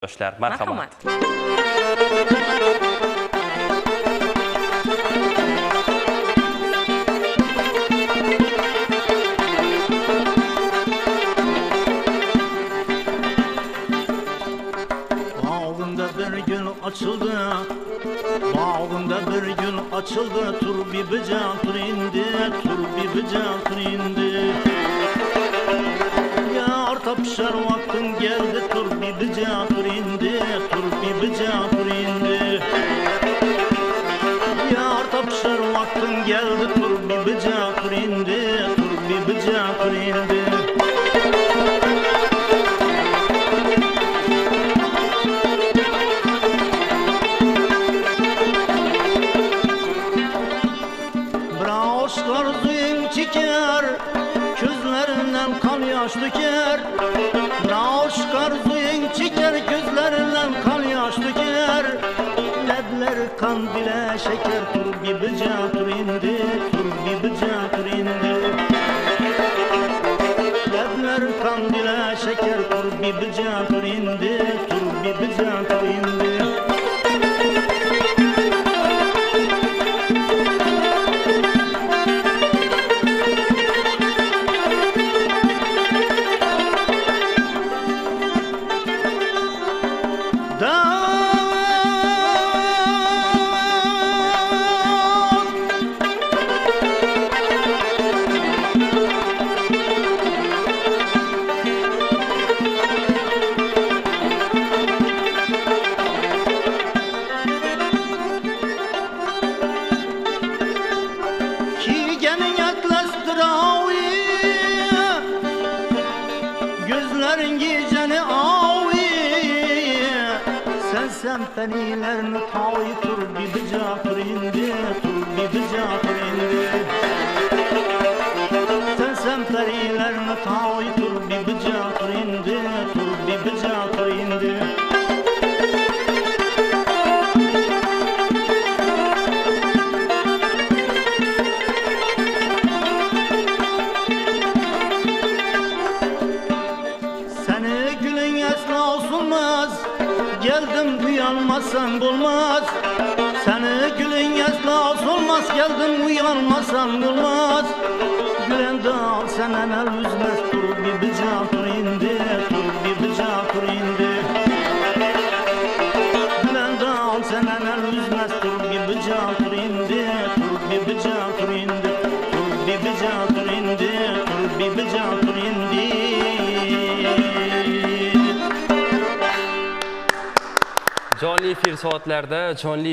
Yoshlar, marhamat. Bağında bir gül açıldı, bağında bir gül açıldı. Tur bir bıcak tur indi, tur bir bıcak tur indi. Yar tapışar vaktin geldi, tur bir bıcak tur indi, tur bir bıcak tur indi. Yar tapışar vaktin geldi, tur bir bıcak tur indi, tur bir bıcak tur indi. Arzuyun çeker, gözlerinden kan yaş döker. Aşk arzuyun çeker, gözlerinden kan yaş döker. Ledleri kan bile şeker, tur gibi tur indi, tur gibi tur indi. Ledleri kan bile şeker, tur gibi tur indi, tur gibi tur indi. Gözlerin geceni avi, sen fenilerini tavi. Tur bir bıcak tur indi, tur bir bıcak tur indi. Sen fenilerini tavi. Tur bir bıcak tur indi, tur bir bıcak tur indi. Geldim uyanmasan olmaz. Seni gülün yasla olmaz. Geldim uyanmasan olmaz. Gülen dağ senen el üzmez. Tur bir bıcak tur indi, tur bir bıcak tur indi. Gülen dağ senen el üzmez. Tur bir bıcak tur indi, tur bir bıcak tur indi. Tur bir bıcak tur indi, tur bir bıcak tur indi. Jonli efir soatlarda jonli